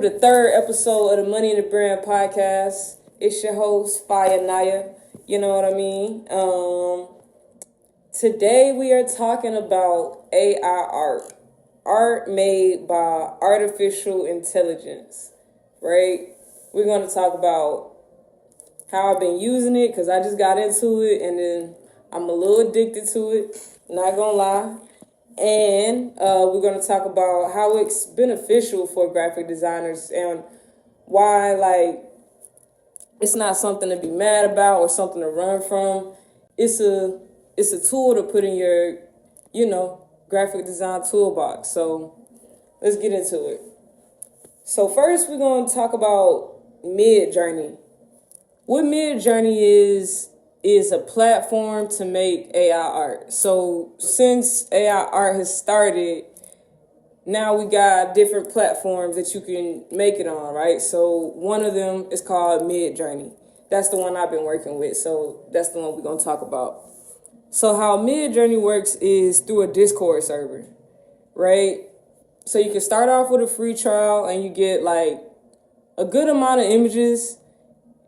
to the third episode of the Money in the Brand podcast. It's your host, Fire Naya. You know what I mean? Today we are talking about AI art. Art made by artificial intelligence, right? We're going to talk about how I've been using it because I just got into it and then I'm a little addicted to it, not going to lie. And we're going to talk about how it's beneficial for graphic designers and why, like, it's not something to be mad about or something to run from. It's a tool to put in your, graphic design toolbox. So let's get into it. So first, we're going to talk about Midjourney. What Midjourney is a platform to make AI art. So since AI art has started, now we got different platforms that you can make it on, right? So one of them is called Midjourney. That's the one I've been working with. So that's the one we're going to talk about. So how Midjourney works is through a Discord server, right? So you can start off with a free trial and you get like a good amount of images.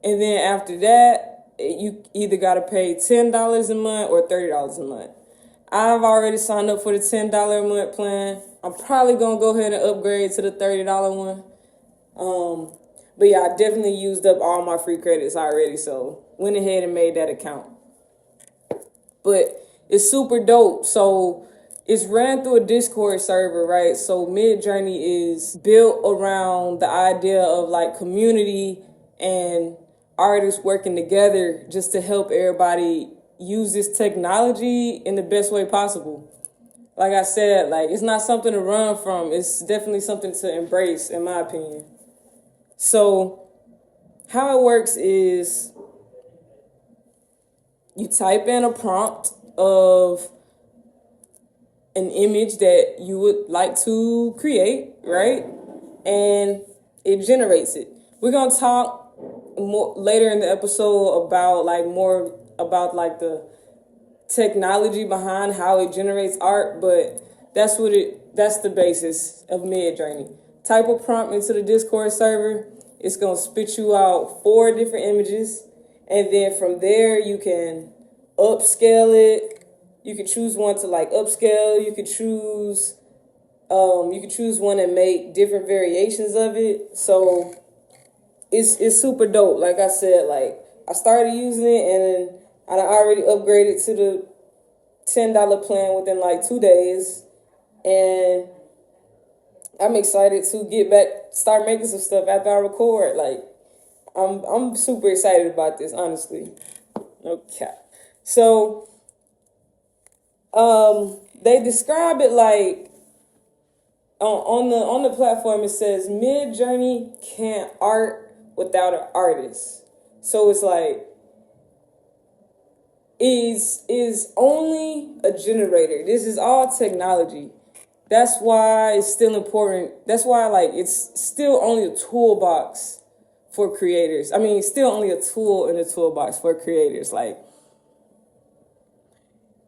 And then after that, you either got to pay $10 a month or $30 a month. I've already signed up for the $10 a month plan. I'm probably going to go ahead and upgrade to the $30 one. But yeah, I definitely used up all my free credits already, so went ahead and made that account. But it's super dope. So it's ran through a Discord server, right? So Midjourney is built around the idea of like community and artists working together just to help everybody use this technology in the best way possible. Like I said, like it's not something to run from. It's definitely something to embrace, in my opinion. So how it works is you type in a prompt of an image that you would like to create, right? And it generates it. We're going to talk more later in the episode about the technology behind how it generates art, but that's the basis of Midjourney. Type a prompt into the Discord server. It's going to spit you out 4 different images, and then from there you can upscale it. You can choose one to like upscale. You could choose one and make different variations of it. So it's super dope. Like I said, like I started using it and I already upgraded to the $10 plan within like 2 days. And I'm excited to start making some stuff after I record. Like I'm super excited about this, honestly. Okay. So they describe it like on the platform it says Midjourney can't art without an artist. So it's like is only a generator. This is all technology. That's why it's still important. That's why like it's still only a toolbox for creators. I mean, it's still only a tool in the toolbox for creators. Like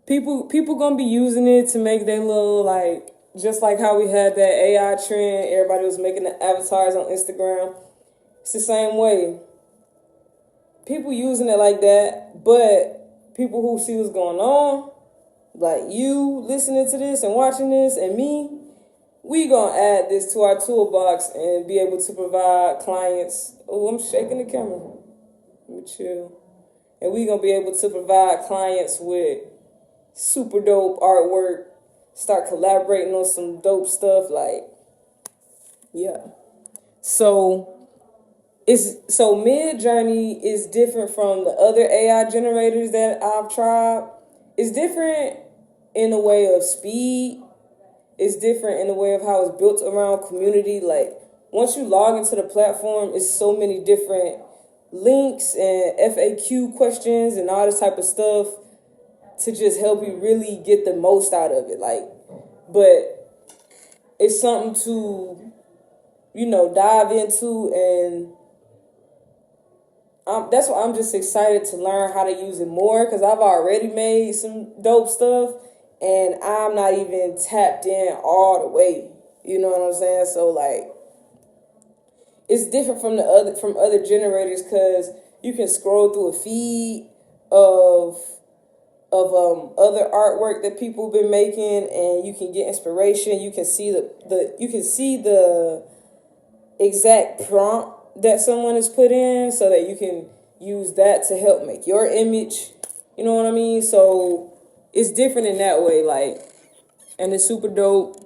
people gonna be using it to make their little like, just like how we had that AI trend. Everybody was making the avatars on Instagram. It's the same way. People using it like that, but people who see what's going on, like you listening to this and watching this and me, we gonna add this to our toolbox and be able to provide clients. Oh, I'm shaking the camera. Let me chill. And we gonna be able to provide clients with super dope artwork, start collaborating on some dope stuff, like, yeah. So Midjourney is different from the other AI generators that I've tried. It's different in the way of speed. It's different in the way of how it's built around community. Like once you log into the platform, it's so many different links and FAQ questions and all this type of stuff to just help you really get the most out of it. Like, but it's something to, dive into, and that's why I'm just excited to learn how to use it more, because I've already made some dope stuff and I'm not even tapped in all the way. You know what I'm saying? So like it's different from other generators because you can scroll through a feed of other artwork that people have been making, and you can get inspiration. You can see the exact prompt that someone has put in, so that you can use that to help make your image. You know what I mean? So it's different in that way, like, and it's super dope,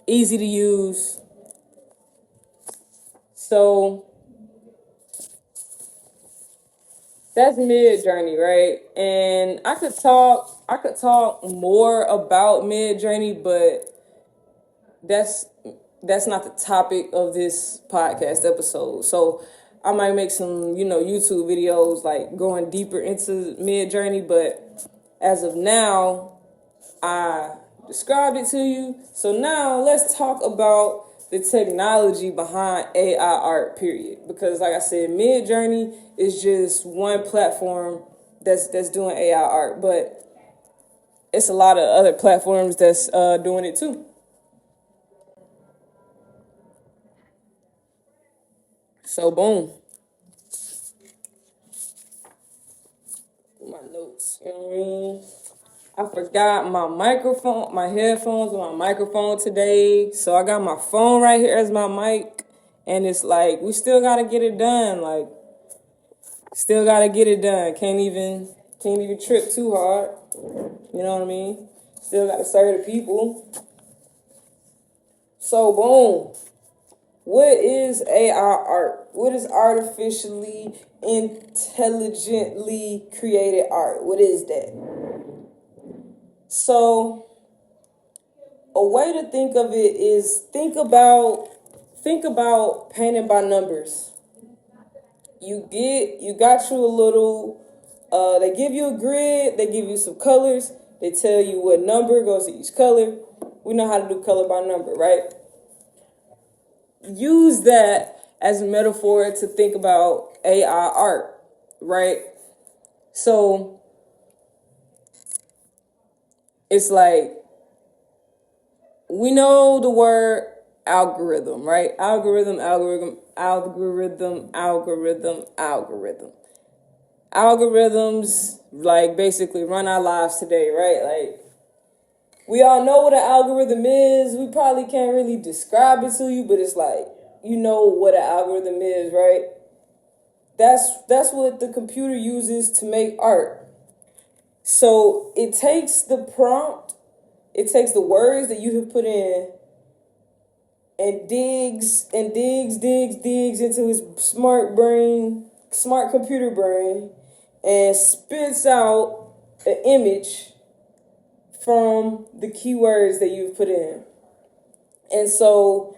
easy to use. So that's Midjourney, right? And I could talk more about Midjourney, but that's not the topic of this podcast episode. So I might make some, YouTube videos like going deeper into Midjourney, but as of now, I described it to you. So now let's talk about the technology behind AI art, period. Because like I said, Midjourney is just one platform that's doing AI art, but it's a lot of other platforms that's doing it too. So boom, my notes. You know what I mean? I forgot my microphone, my headphones, and my microphone today. So I got my phone right here as my mic, and it's like we still gotta get it done. Like, still gotta get it done. Can't even trip too hard. You know what I mean? Still gotta serve the people. So boom. What is AI art? What is artificially intelligently created art? What is that? So a way to think of it is think about painting by numbers. You got you a little, they give you a grid, they give you some colors, they tell you what number goes to each color. We know how to do color by number, right? Use that as a metaphor to think about AI art, right? So it's like, we know the word algorithm, right? Algorithm. Algorithms, like, basically run our lives today, right? Like, we all know what an algorithm is. We probably can't really describe it to you, but it's like, you know what an algorithm is, right? That's what the computer uses to make art. So it takes the prompt, it takes the words that you have put in, and digs into his smart computer brain, and spits out an image from the keywords that you've put in. And so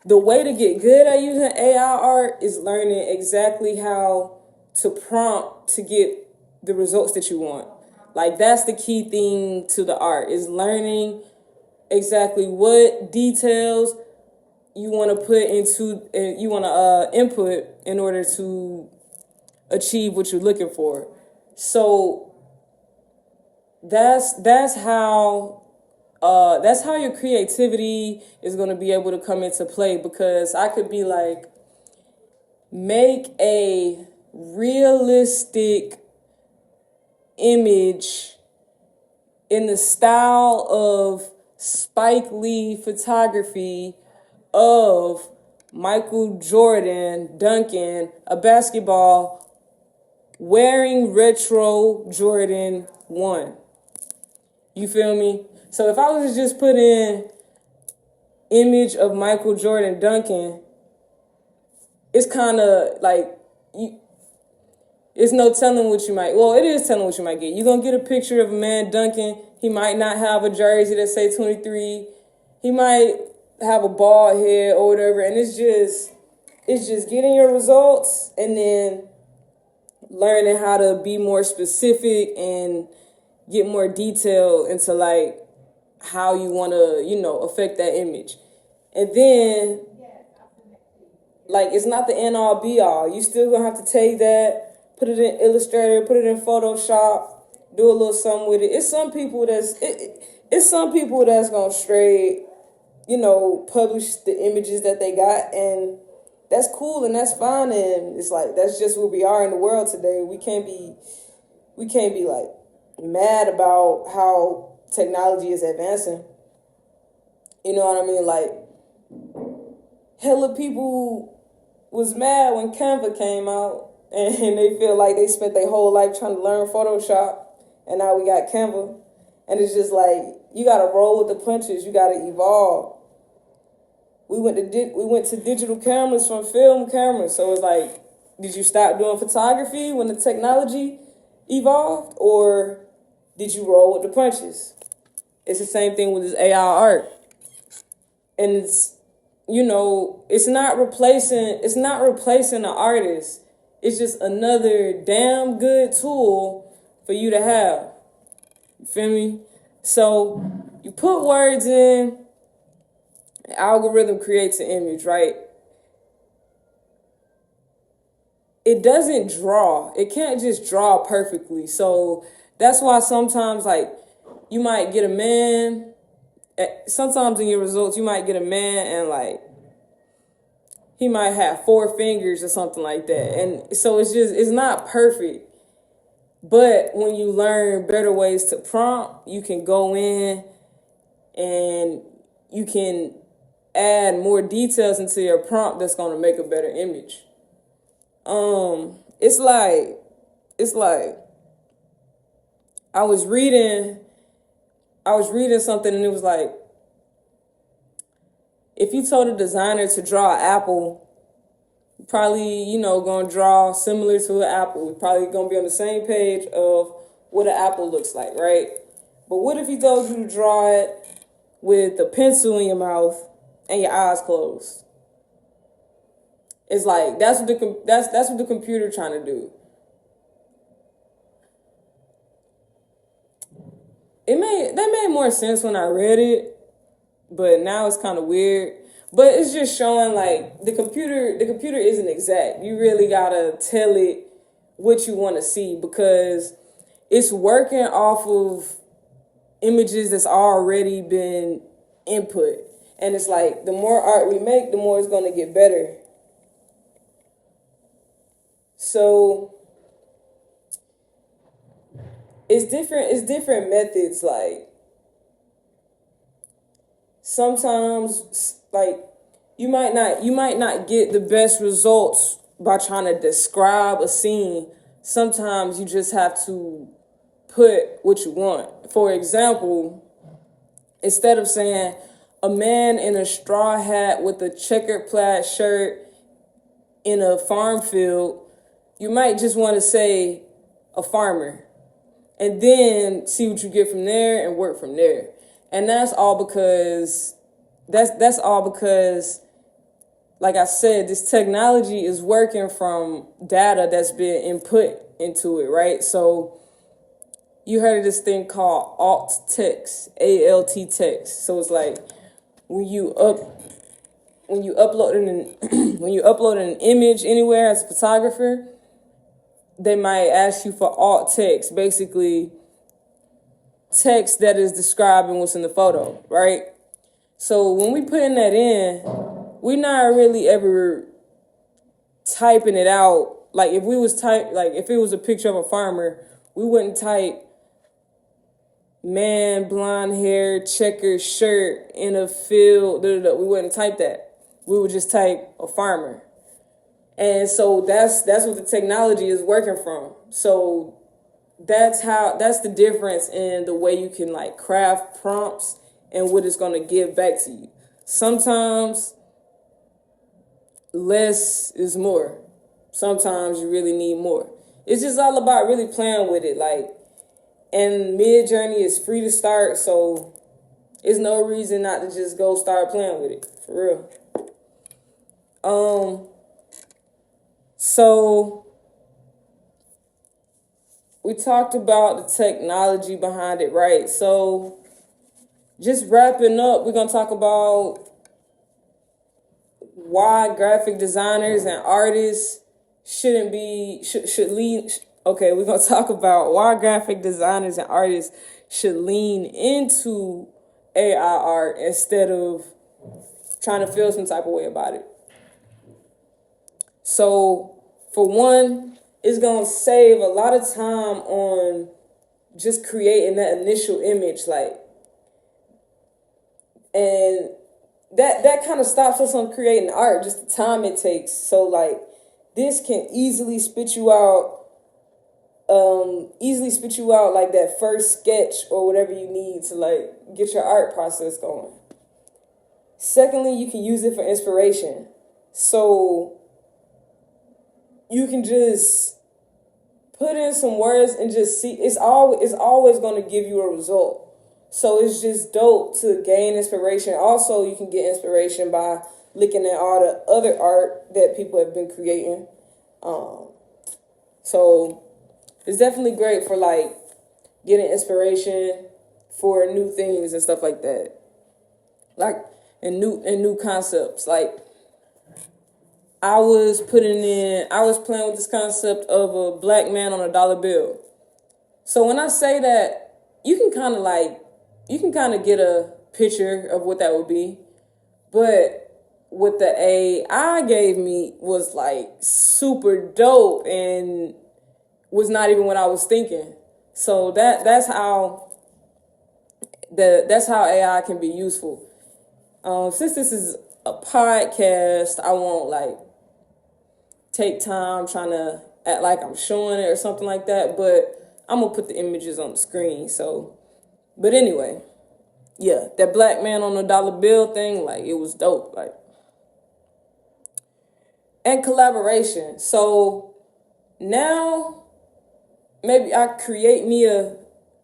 the way to get good at using AI art is learning exactly how to prompt to get the results that you want. Like, that's the key thing to the art, is learning exactly what details you want to put into, you want to input in order to achieve what you're looking for. So that's how your creativity is going to be able to come into play, because I could be like, make a realistic image in the style of Spike Lee photography of Michael Jordan dunking a basketball wearing retro Jordan 1. You feel me? So if I was to just put in image of Michael Jordan dunking, it's kind of like, it's no telling what you might, well, it is telling what you might get. You're going to get a picture of a man dunking. He might not have a jersey that say 23. He might have a bald head or whatever. And it's just getting your results and then learning how to be more specific and get more detail into, like, how you want to, affect that image. And then, like, it's not the end all be all. You still going to have to take that, put it in Illustrator, put it in Photoshop, do a little something with it. It's some people that's going to straight publish the images that they got, and that's cool and that's fine, and it's like that's just where we are in the world today. We can't be like mad about how technology is advancing. You know what I mean? Like, hella people was mad when Canva came out, and they feel like they spent their whole life trying to learn Photoshop, and now we got Canva. And it's just like, you gotta roll with the punches. You gotta evolve. We went to digital cameras from film cameras. So it's like, did you stop doing photography when the technology evolved, or did you roll with the punches? It's the same thing with this AI art, and it's not replacing the artist. It's just another damn good tool for you to have. You feel me? So you put words in, the algorithm creates an image, right? It doesn't draw. It can't just draw perfectly. So that's why sometimes, like, you might get a man. Sometimes in your results, you might get a man and, like, he might have 4 fingers or something like that. And so it's not perfect. But when you learn better ways to prompt, you can go in and you can add more details into your prompt that's going to make a better image. It's like I was reading something, and it was like, if you told a designer to draw an apple, probably, gonna draw similar to an apple. We're probably gonna be on the same page of what an apple looks like, right? But what if he told you to draw it with a pencil in your mouth and your eyes closed? It's like, that's what the computer trying to do. That made more sense when I read it, but now it's kind of weird. But it's just showing, like, the computer isn't exact. You really gotta tell it what you want to see, because it's working off of images that's already been input. And it's like, the more art we make, the more it's gonna get better. So it's different methods. Like, sometimes, like, you might not get the best results by trying to describe a scene. Sometimes you just have to put what you want. For example, instead of saying a man in a straw hat with a checkered plaid shirt in a farm field, you might just want to say a farmer, and then see what you get from there and work from there. And that's all because, like I said, this technology is working from data that's been input into it, right? So you heard of this thing called alt text, ALT text. So it's like, when you upload an image anywhere as a photographer, they might ask you for alt text, basically text that is describing what's in the photo, right? So when we putting that in, we're not really ever typing it out. Like, if it was a picture of a farmer, we wouldn't type man, blonde hair, checkered shirt in a field. We wouldn't type that. We would just type a farmer. And so that's what the technology is working from. So that's the difference in the way you can, like, craft prompts and what it's going to give back to you. Sometimes less is more. Sometimes you really need more. It's just all about really playing with it. Like, and Midjourney is free to start, so there's no reason not to just go start playing with it, for real. So we talked about the technology behind it, right? So just wrapping up, we're going to talk about why graphic designers and artists should lean. Okay, we're going to talk about why graphic designers and artists should lean into AI art instead of trying to feel some type of way about it. So for one, it's gonna save a lot of time on just creating that initial image, like, and that kind of stops us on creating art, just the time it takes. So like this can easily spit you out like that first sketch or whatever you need to like get your art process going. Secondly, you can use it for inspiration. So you can just put in some words and just see, it's always going to give you a result. So it's just dope to gain inspiration. Also, you can get inspiration by looking at all the other art that people have been creating. So it's definitely great for like getting inspiration for new things and stuff like that. Like and new concepts. Like I was playing with this concept of a black man on a dollar bill. So when I say that, you can kind of get a picture of what that would be. But what the AI gave me was like super dope and was not even what I was thinking. So that's how AI can be useful. Since this is a podcast, I won't like take time trying to act like I'm showing it or something like that, but I'm gonna put the images on the screen. So, but anyway, yeah, that black man on the dollar bill thing, like it was dope, like, and collaboration. So now maybe I create me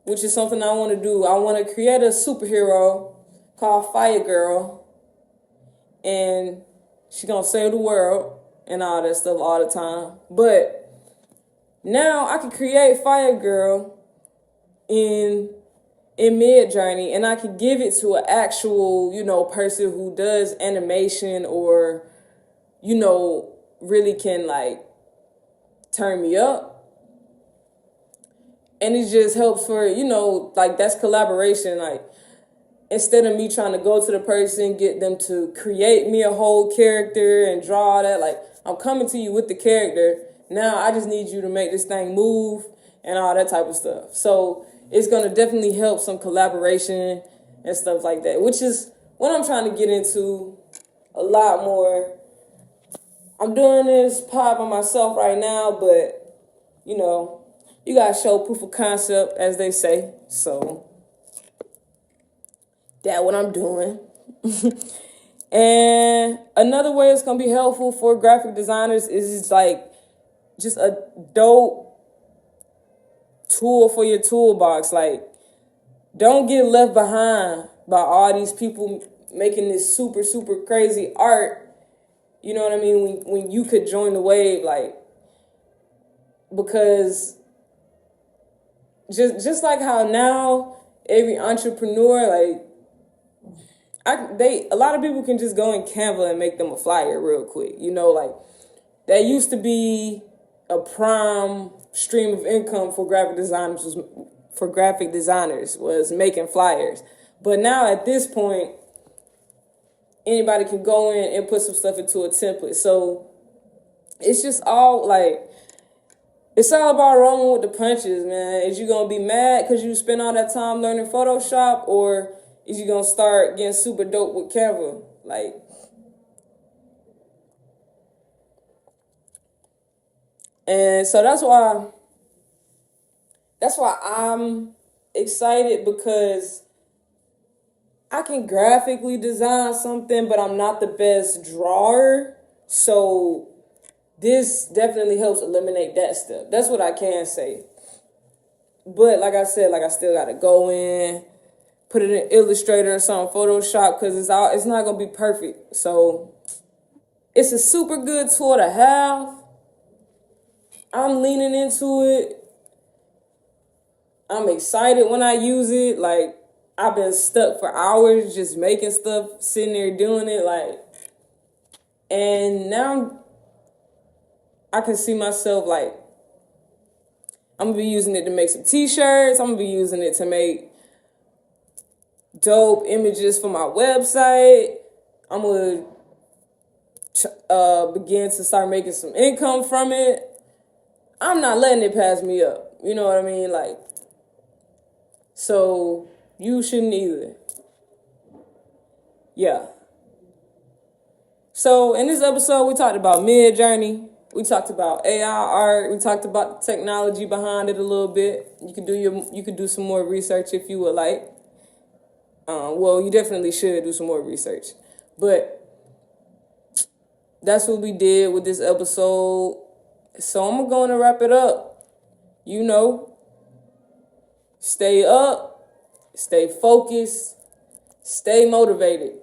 which is something I want to do. I want to create a superhero called Fire Girl, and she's gonna save the world and all that stuff all the time. But now I can create Fire Girl in Midjourney, and I could give it to an actual, person who does animation or, really can like turn me up. And it just helps for, like that's collaboration. Like instead of me trying to go to the person, get them to create me a whole character and draw all that, like I'm coming to you with the character. Now I just need you to make this thing move and all that type of stuff. So it's going to definitely help some collaboration and stuff like that, which is what I'm trying to get into a lot more. I'm doing this pod by myself right now, but, you got to show proof of concept, as they say. So that's what I'm doing. And another way it's going to be helpful for graphic designers is like just a dope tool for your toolbox. Like, don't get left behind by all these people making this super, super crazy art. You know what I mean? When you could join the wave, like, because just like how now every entrepreneur, like, a lot of people can just go in Canva and make them a flyer real quick. Like that used to be a prime stream of income for graphic designers was making flyers. But now at this point, anybody can go in and put some stuff into a template. So it's just all like, it's all about rolling with the punches, man. Is you gonna be mad because you spend all that time learning Photoshop, or is you gonna start getting super dope with Canva? Like, and so that's why I'm excited, because I can graphically design something, but I'm not the best drawer. So this definitely helps eliminate that step. That's what I can say. But like I said, like I still got to go in, put it in Illustrator or something, Photoshop, because it's not going to be perfect. So it's a super good tool to have. I'm leaning into it. I'm excited when I use it. Like, I've been stuck for hours just making stuff, sitting there doing it, like, and now I can see myself, like, I'm going to be using it to make some t-shirts. I'm going to be using it to make dope images for my website. I'm going to begin to start making some income from it. I'm not letting it pass me up. You know what I mean? Like, so you shouldn't either. Yeah. So in this episode, we talked about Midjourney. We talked about AI art. We talked about the technology behind it a little bit. You could do some more research if you would like. Well, you definitely should do some more research. But that's what we did with this episode. So I'm going to wrap it up. You know, stay up, stay focused, stay motivated.